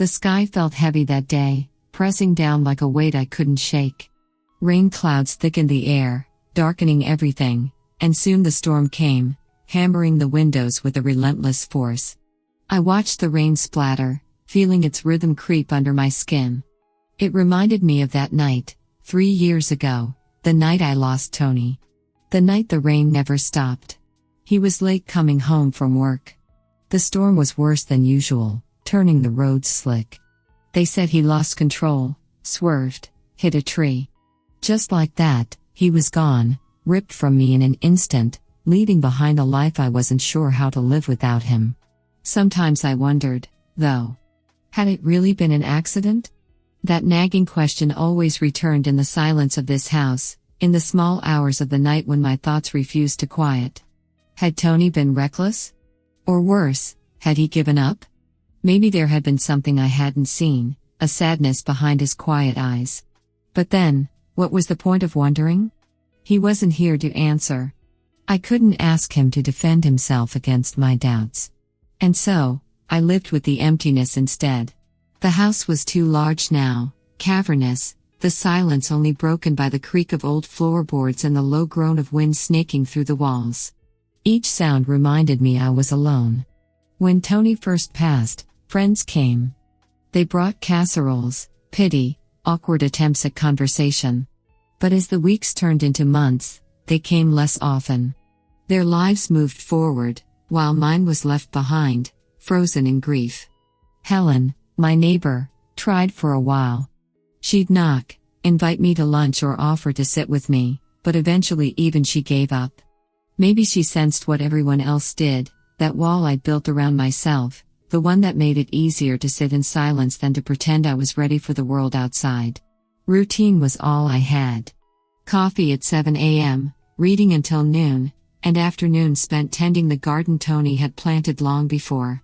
The sky felt heavy that day, pressing down like a weight I couldn't shake. Rain clouds thickened the air, darkening everything, and soon the storm came, hammering the windows with a relentless force. I watched the rain splatter, feeling its rhythm creep under my skin. It reminded me of that night, 3 years ago, the night I lost Tony. The night the rain never stopped. He was late coming home from work. The storm was worse than usual, turning the roads slick. They said he lost control, swerved, hit a tree. Just like that, he was gone, ripped from me in an instant, leaving behind a life I wasn't sure how to live without him. Sometimes I wondered, though, had it really been an accident? That nagging question always returned in the silence of this house, in the small hours of the night when my thoughts refused to quiet. Had Tony been reckless? Or worse, had he given up? Maybe there had been something I hadn't seen, a sadness behind his quiet eyes. But then, what was the point of wondering? He wasn't here to answer. I couldn't ask him to defend himself against my doubts. And so, I lived with the emptiness instead. The house was too large now, cavernous, the silence only broken by the creak of old floorboards and the low groan of wind snaking through the walls. Each sound reminded me I was alone. When Tony first passed, friends came. They brought casseroles, pity, awkward attempts at conversation. But as the weeks turned into months, they came less often. Their lives moved forward, while mine was left behind, frozen in grief. Helen, my neighbor, tried for a while. She'd knock, invite me to lunch or offer to sit with me, but eventually even she gave up. Maybe she sensed what everyone else did, that wall I'd built around myself, the one that made it easier to sit in silence than to pretend I was ready for the world outside. Routine was all I had. Coffee at 7 a.m., reading until noon, and afternoon spent tending the garden Tony had planted long before.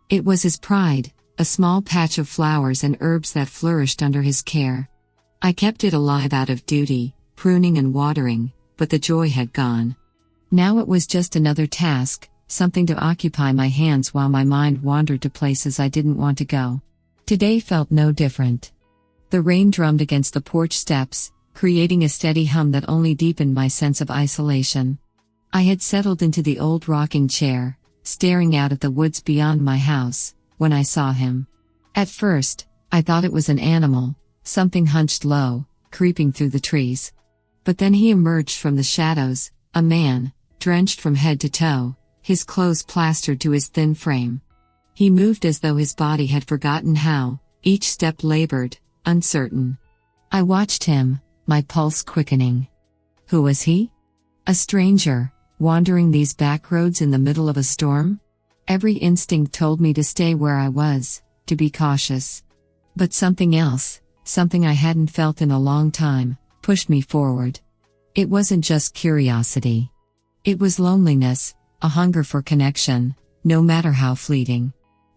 It was his pride, a small patch of flowers and herbs that flourished under his care. I kept it alive out of duty, pruning and watering, but the joy had gone. Now it was just another task, something to occupy my hands while my mind wandered to places I didn't want to go. Today felt no different. The rain drummed against the porch steps, creating a steady hum that only deepened my sense of isolation. I had settled into the old rocking chair, staring out at the woods beyond my house, when I saw him. At first, I thought it was an animal, something hunched low, creeping through the trees. But then he emerged from the shadows, a man, drenched from head to toe, his clothes plastered to his thin frame. He moved as though his body had forgotten how, each step labored, uncertain. I watched him, my pulse quickening. Who was he? A stranger, wandering these back roads in the middle of a storm? Every instinct told me to stay where I was, to be cautious. But something else, something I hadn't felt in a long time, pushed me forward. It wasn't just curiosity. It was loneliness, a hunger for connection, no matter how fleeting.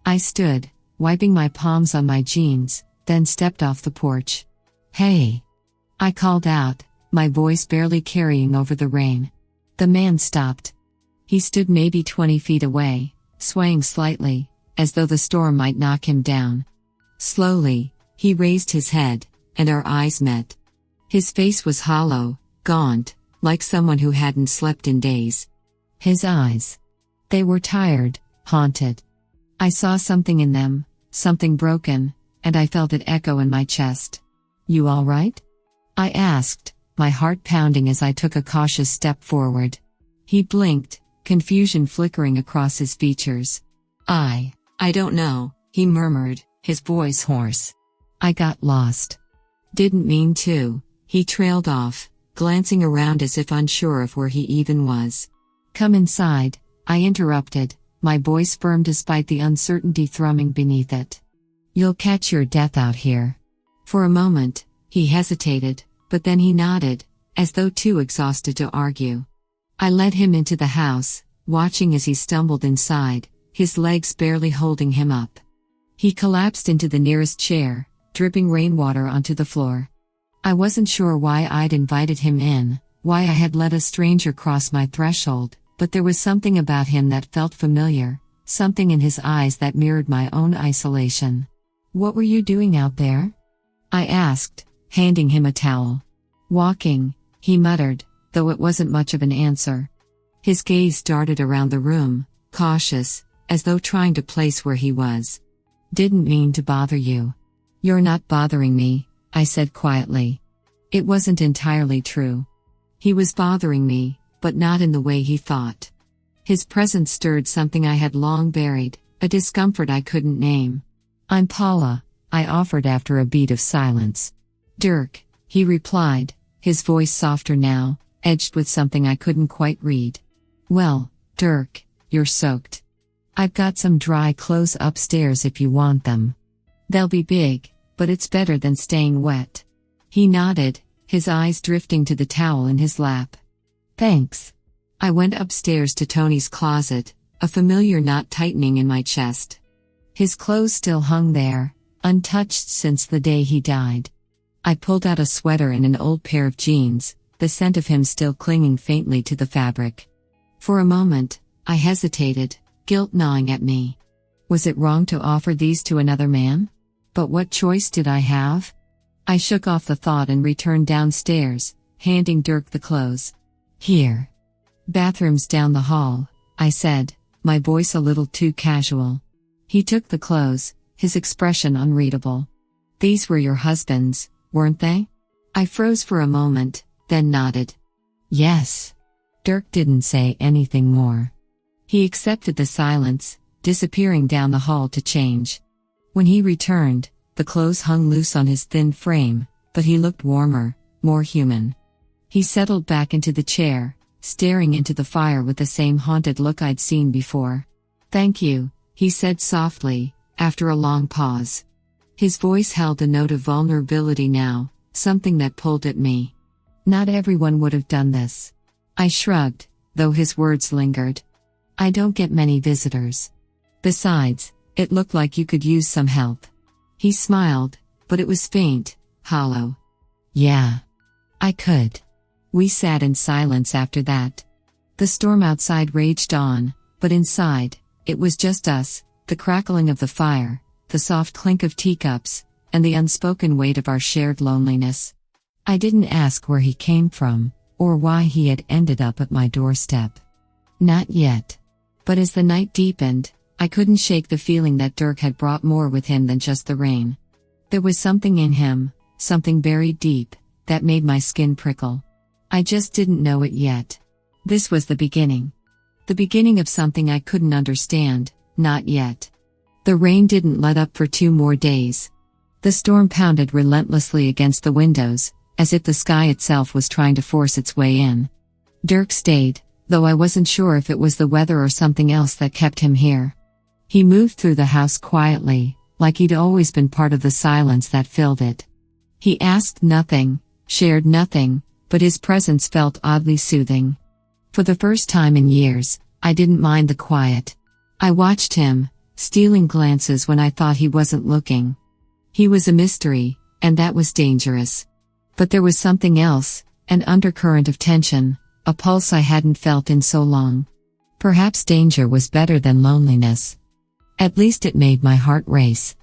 I stood, wiping my palms on my jeans, then stepped off the porch. "Hey!" I called out, my voice barely carrying over the rain. The man stopped. He stood maybe 20 feet away, swaying slightly, as though the storm might knock him down. Slowly, he raised his head, and our eyes met. His face was hollow, gaunt, like someone who hadn't slept in days. His eyes. They were tired, haunted. I saw something in them, something broken, and I felt it echo in my chest. "You all right?" I asked, my heart pounding as I took a cautious step forward. He blinked, confusion flickering across his features. I don't know," he murmured, his voice hoarse. "I got lost." "Didn't mean to," he trailed off, glancing around as if unsure of where he even was. "Come inside," I interrupted, my voice firm despite the uncertainty thrumming beneath it. "You'll catch your death out here." For a moment, he hesitated, but then he nodded, as though too exhausted to argue. I led him into the house, watching as he stumbled inside, his legs barely holding him up. He collapsed into the nearest chair, dripping rainwater onto the floor. I wasn't sure why I'd invited him in, why I had let a stranger cross my threshold, but there was something about him that felt familiar, something in his eyes that mirrored my own isolation. "What were you doing out there?" I asked, handing him a towel. "Walking," he muttered, though it wasn't much of an answer. His gaze darted around the room, cautious, as though trying to place where he was. "Didn't mean to bother you." "You're not bothering me," I said quietly. It wasn't entirely true. He was bothering me, but not in the way he thought. His presence stirred something I had long buried, a discomfort I couldn't name. "I'm Paula," I offered after a beat of silence. "Dirk," he replied, his voice softer now, edged with something I couldn't quite read. "Well, Dirk, you're soaked. I've got some dry clothes upstairs if you want them. They'll be big, but it's better than staying wet." He nodded, his eyes drifting to the towel in his lap. "Thanks." I went upstairs to Tony's closet, a familiar knot tightening in my chest. His clothes still hung there, untouched since the day he died. I pulled out a sweater and an old pair of jeans, the scent of him still clinging faintly to the fabric. For a moment, I hesitated, guilt gnawing at me. Was it wrong to offer these to another man? But what choice did I have? I shook off the thought and returned downstairs, handing Dirk the clothes. "Here. Bathroom's down the hall," I said, my voice a little too casual. He took the clothes, his expression unreadable. "These were your husband's, weren't they?" I froze for a moment, then nodded. "Yes." Dirk didn't say anything more. He accepted the silence, disappearing down the hall to change. When he returned, the clothes hung loose on his thin frame, but he looked warmer, more human. He settled back into the chair, staring into the fire with the same haunted look I'd seen before. "Thank you," he said softly, after a long pause. His voice held a note of vulnerability now, something that pulled at me. Not everyone would have done this. I shrugged, though his words lingered. "I don't get many visitors. Besides, it looked like you could use some help." He smiled, but it was faint, hollow. "Yeah. I could." We sat in silence after that. The storm outside raged on, but inside, it was just us, the crackling of the fire, the soft clink of teacups, and the unspoken weight of our shared loneliness. I didn't ask where he came from, or why he had ended up at my doorstep. Not yet. But as the night deepened, I couldn't shake the feeling that Dirk had brought more with him than just the rain. There was something in him, something buried deep, that made my skin prickle. I just didn't know it yet. This was the beginning. The beginning of something I couldn't understand, not yet. The rain didn't let up for 2 more days. The storm pounded relentlessly against the windows, as if the sky itself was trying to force its way in. Dirk stayed, though I wasn't sure if it was the weather or something else that kept him here. He moved through the house quietly, like he'd always been part of the silence that filled it. He asked nothing, shared nothing, but his presence felt oddly soothing. For the first time in years, I didn't mind the quiet. I watched him, stealing glances when I thought he wasn't looking. He was a mystery, and that was dangerous. But there was something else, an undercurrent of tension, a pulse I hadn't felt in so long. Perhaps danger was better than loneliness. At least it made my heart race.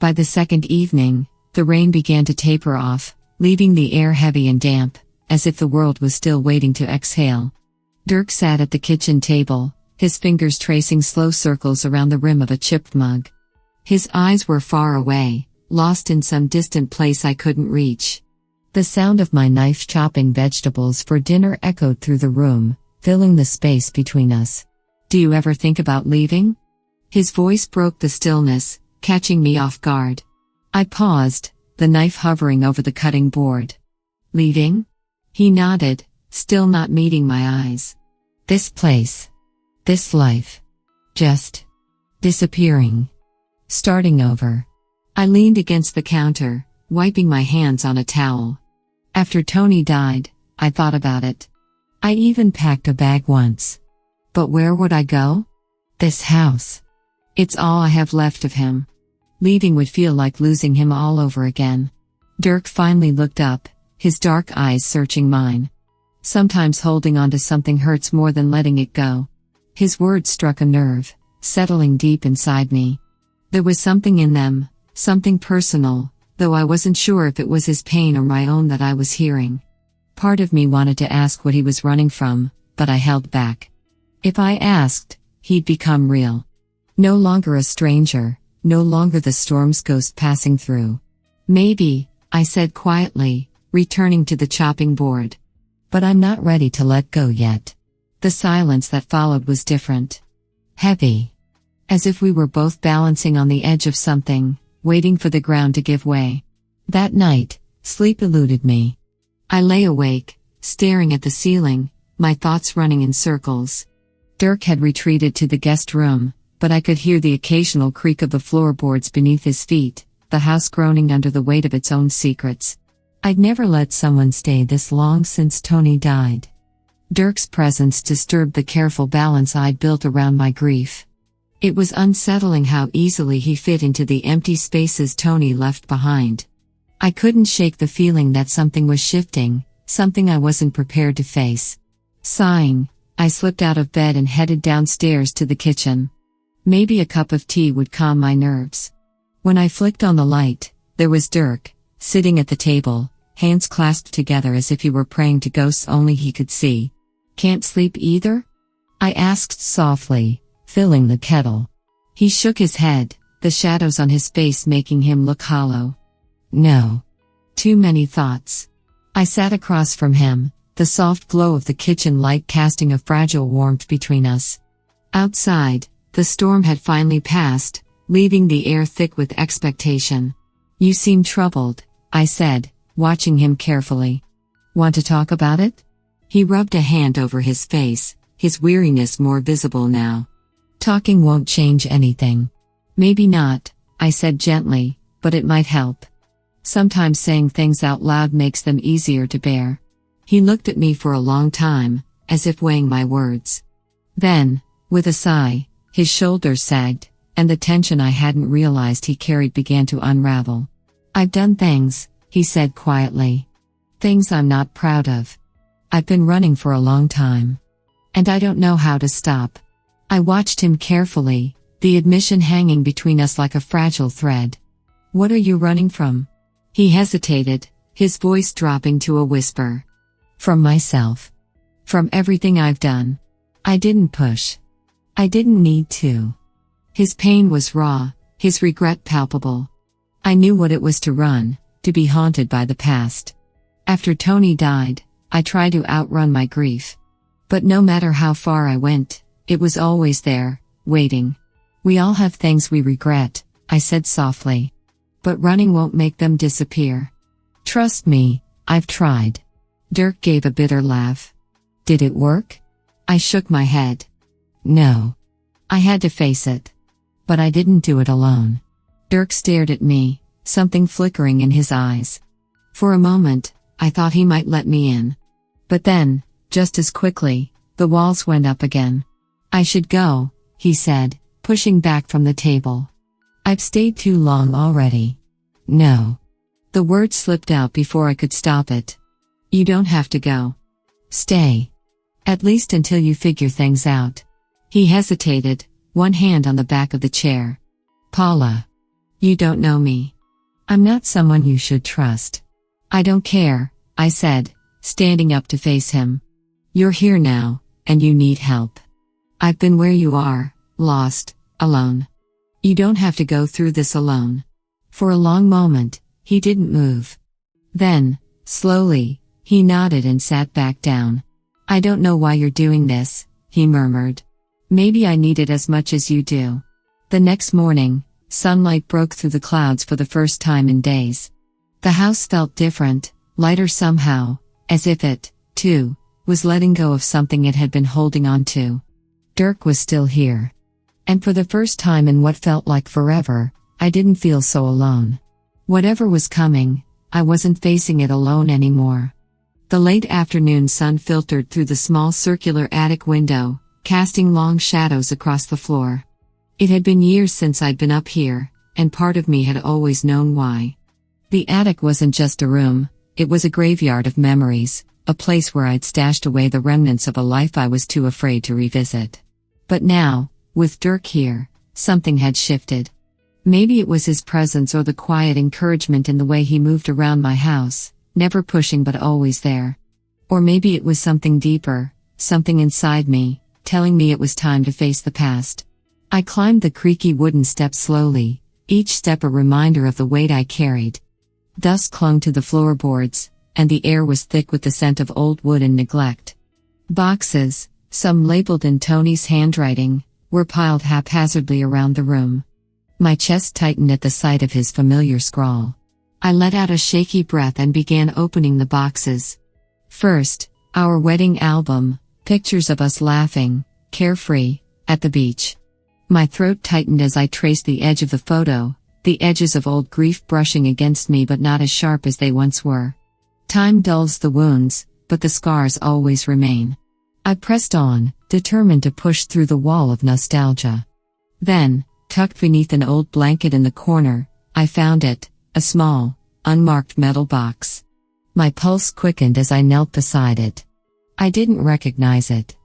By the second evening, the rain began to taper off, leaving the air heavy and damp, as if the world was still waiting to exhale. Dirk sat at the kitchen table, his fingers tracing slow circles around the rim of a chipped mug. His eyes were far away, lost in some distant place I couldn't reach. The sound of my knife chopping vegetables for dinner echoed through the room, filling the space between us. "Do you ever think about leaving?" His voice broke the stillness, catching me off guard. I paused, the knife hovering over the cutting board. "Leaving?" He nodded, still not meeting my eyes. "This place. This life. Just disappearing. Starting over." I leaned against the counter, wiping my hands on a towel. After Tony died, I thought about it. I even packed a bag once. But where would I go? This house. It's all I have left of him. Leaving would feel like losing him all over again. Dirk finally looked up, his dark eyes searching mine. "Sometimes holding on to something hurts more than letting it go." His words struck a nerve, settling deep inside me. There was something in them, Something personal, though I wasn't sure if it was his pain or my own that I was hearing. Part of me wanted to ask what he was running from, but I held back. If I asked, he'd become real. No longer a stranger, no longer the storm's ghost passing through. Maybe, I said quietly, returning to the chopping board. But I'm not ready to let go yet. The silence that followed was different. Heavy. As if we were both balancing on the edge of something, waiting for the ground to give way. That night, sleep eluded me. I lay awake, staring at the ceiling, my thoughts running in circles. Dirk had retreated to the guest room, but I could hear the occasional creak of the floorboards beneath his feet, the house groaning under the weight of its own secrets. I'd never let someone stay this long since Tony died. Dirk's presence disturbed the careful balance I'd built around my grief. It was unsettling how easily he fit into the empty spaces Tony left behind. I couldn't shake the feeling that something was shifting, something I wasn't prepared to face. Sighing, I slipped out of bed and headed downstairs to the kitchen. Maybe a cup of tea would calm my nerves. When I flicked on the light, there was Dirk, sitting at the table, hands clasped together as if he were praying to ghosts only he could see. "Can't sleep either?" I asked softly, filling the kettle. He shook his head, the shadows on his face making him look hollow. No. Too many thoughts. I sat across from him, the soft glow of the kitchen light casting a fragile warmth between us. Outside, the storm had finally passed, leaving the air thick with expectation. "You seem troubled," I said, watching him carefully. "Want to talk about it?" He rubbed a hand over his face, his weariness more visible now. "Talking won't change anything." "Maybe not," I said gently, "but it might help. Sometimes saying things out loud makes them easier to bear." He looked at me for a long time, as if weighing my words. Then, with a sigh, his shoulders sagged, and the tension I hadn't realized he carried began to unravel. "I've done things," he said quietly. "Things I'm not proud of. I've been running for a long time. And I don't know how to stop." I watched him carefully, the admission hanging between us like a fragile thread. "What are you running from?" He hesitated, his voice dropping to a whisper. "From myself. From everything I've done. I didn't push. I didn't need to." His pain was raw, his regret palpable. I knew what it was to run, to be haunted by the past. After Tony died, I tried to outrun my grief. But no matter how far I went, it was always there, waiting. "We all have things we regret," I said softly. "But running won't make them disappear. Trust me, I've tried." Dirk gave a bitter laugh. "Did it work?" I shook my head. "No. I had to face it. But I didn't do it alone." Dirk stared at me, something flickering in his eyes. For a moment, I thought he might let me in. But then, just as quickly, the walls went up again. "I should go," he said, pushing back from the table. "I've stayed too long already." "No." The word slipped out before I could stop it. "You don't have to go. Stay. At least until you figure things out." He hesitated, one hand on the back of the chair. "Paula. You don't know me. I'm not someone you should trust." "I don't care," I said, standing up to face him. "You're here now, and you need help. I've been where you are, lost, alone. You don't have to go through this alone." For a long moment, he didn't move. Then, slowly, he nodded and sat back down. "I don't know why you're doing this," he murmured. "Maybe I need it as much as you do." The next morning, sunlight broke through the clouds for the first time in days. The house felt different, lighter somehow, as if it, too, was letting go of something it had been holding on to. Dirk was still here. And for the first time in what felt like forever, I didn't feel so alone. Whatever was coming, I wasn't facing it alone anymore. The late afternoon sun filtered through the small circular attic window, casting long shadows across the floor. It had been years since I'd been up here, and part of me had always known why. The attic wasn't just a room, it was a graveyard of memories, a place where I'd stashed away the remnants of a life I was too afraid to revisit. But now, with Dirk here, something had shifted. Maybe it was his presence or the quiet encouragement in the way he moved around my house, never pushing but always there. Or maybe it was something deeper, something inside me, telling me it was time to face the past. I climbed the creaky wooden steps slowly, each step a reminder of the weight I carried. Dust clung to the floorboards, and the air was thick with the scent of old wood and neglect. Boxes, some labeled in Tony's handwriting, were piled haphazardly around the room. My chest tightened at the sight of his familiar scrawl. I let out a shaky breath and began opening the boxes. First, our wedding album, pictures of us laughing, carefree, at the beach. My throat tightened as I traced the edge of the photo, the edges of old grief brushing against me but not as sharp as they once were. Time dulls the wounds, but the scars always remain. I pressed on, determined to push through the wall of nostalgia. Then, tucked beneath an old blanket in the corner, I found it, a small, unmarked metal box. My pulse quickened as I knelt beside it. I didn't recognize it.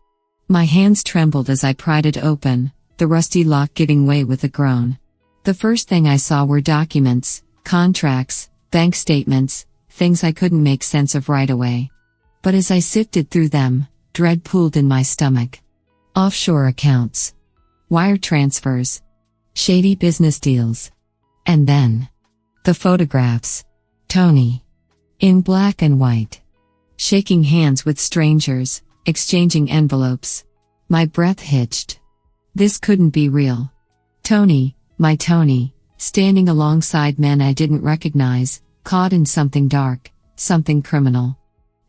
My hands trembled as I pried it open, the rusty lock giving way with a groan. The first thing I saw were documents, contracts, bank statements, things I couldn't make sense of right away. But as I sifted through them, dread pooled in my stomach. Offshore accounts. Wire transfers. Shady business deals. And then, the photographs. Tony. In black and white. Shaking hands with strangers, exchanging envelopes. My breath hitched. This couldn't be real. Tony, my Tony, standing alongside men I didn't recognize, caught in something dark, something criminal.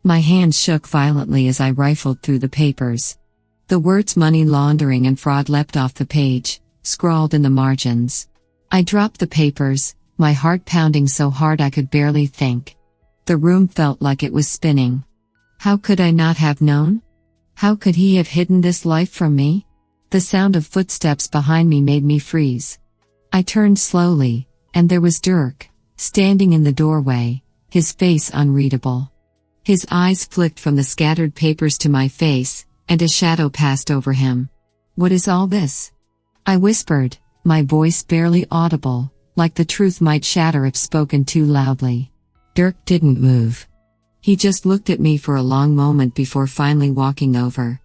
My hands shook violently as I rifled through the papers. The words money laundering and fraud leapt off the page, scrawled in the margins. I dropped the papers, my heart pounding so hard I could barely think. The room felt like it was spinning. How could I not have known? How could he have hidden this life from me? The sound of footsteps behind me made me freeze. I turned slowly, and there was Dirk, standing in the doorway, his face unreadable. His eyes flicked from the scattered papers to my face, and a shadow passed over him. What is all this? I whispered, my voice barely audible, like the truth might shatter if spoken too loudly. Dirk didn't move. He just looked at me for a long moment before finally walking over.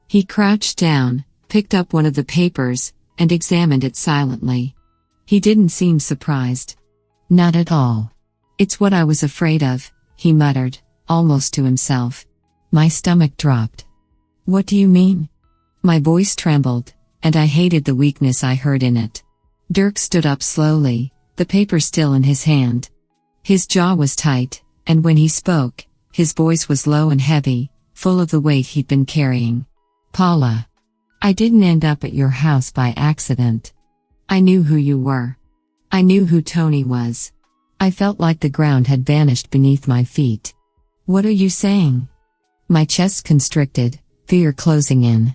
He crouched down, picked up one of the papers, and examined it silently. He didn't seem surprised. Not at all. It's what I was afraid of, he muttered, almost to himself. My stomach dropped. What do you mean? My voice trembled, and I hated the weakness I heard in it. Dirk stood up slowly, the paper still in his hand. His jaw was tight, and when he spoke, his voice was low and heavy, full of the weight he'd been carrying. Paula. I didn't end up at your house by accident. I knew who you were. I knew who Tony was. I felt like the ground had vanished beneath my feet. What are you saying? My chest constricted, fear closing in.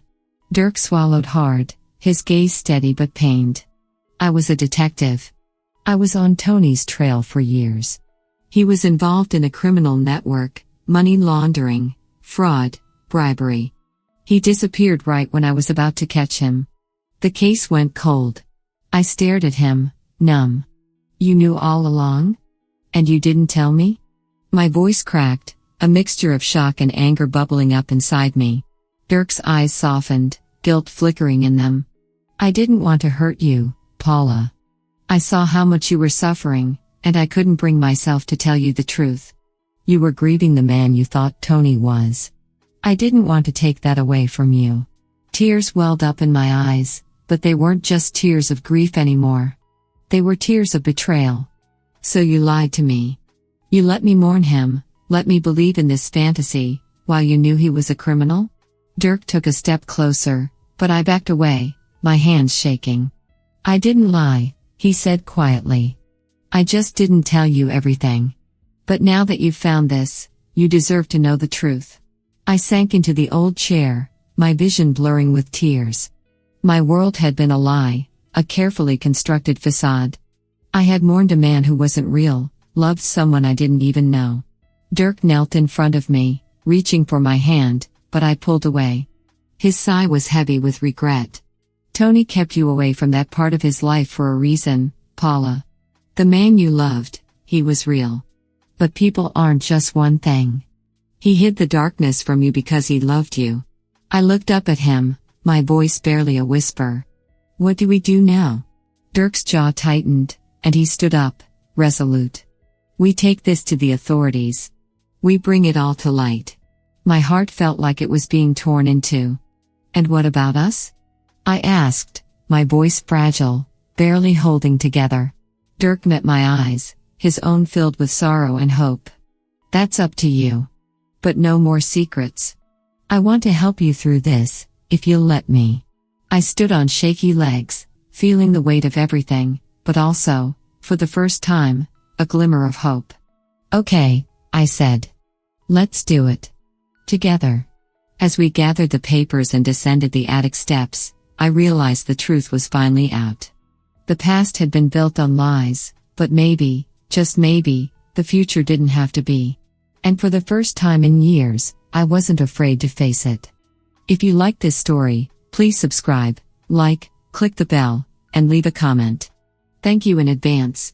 Dirk swallowed hard, his gaze steady but pained. I was a detective. I was on Tony's trail for years. He was involved in a criminal network, money laundering, fraud, bribery. He disappeared right when I was about to catch him. The case went cold. I stared at him, numb. You knew all along? And you didn't tell me? My voice cracked, a mixture of shock and anger bubbling up inside me. Dirk's eyes softened, guilt flickering in them. I didn't want to hurt you, Paula. I saw how much you were suffering, and I couldn't bring myself to tell you the truth. You were grieving the man you thought Tony was. I didn't want to take that away from you. Tears welled up in my eyes, but they weren't just tears of grief anymore. They were tears of betrayal. So you lied to me. You let me mourn him, let me believe in this fantasy, while you knew he was a criminal? Dirk took a step closer, but I backed away, my hands shaking. I didn't lie, he said quietly. I just didn't tell you everything. But now that you've found this, you deserve to know the truth. I sank into the old chair, my vision blurring with tears. My world had been a lie, a carefully constructed facade. I had mourned a man who wasn't real, loved someone I didn't even know. Dirk knelt in front of me, reaching for my hand, but I pulled away. His sigh was heavy with regret. Tony kept you away from that part of his life for a reason, Paula. The man you loved, he was real. But people aren't just one thing. He hid the darkness from you because he loved you. I looked up at him, my voice barely a whisper. What do we do now? Dirk's jaw tightened, and he stood up, resolute. We take this to the authorities. We bring it all to light. My heart felt like it was being torn in two. And what about us? I asked, my voice fragile, barely holding together. Dirk met my eyes, his own filled with sorrow and hope. That's up to you. But no more secrets. I want to help you through this, if you'll let me. I stood on shaky legs, feeling the weight of everything, but also, for the first time, a glimmer of hope. Okay, I said. Let's do it. Together. As we gathered the papers and descended the attic steps, I realized the truth was finally out. The past had been built on lies, but maybe, just maybe, the future didn't have to be. And for the first time in years, I wasn't afraid to face it. If you like this story, please subscribe, like, click the bell, and leave a comment. Thank you in advance.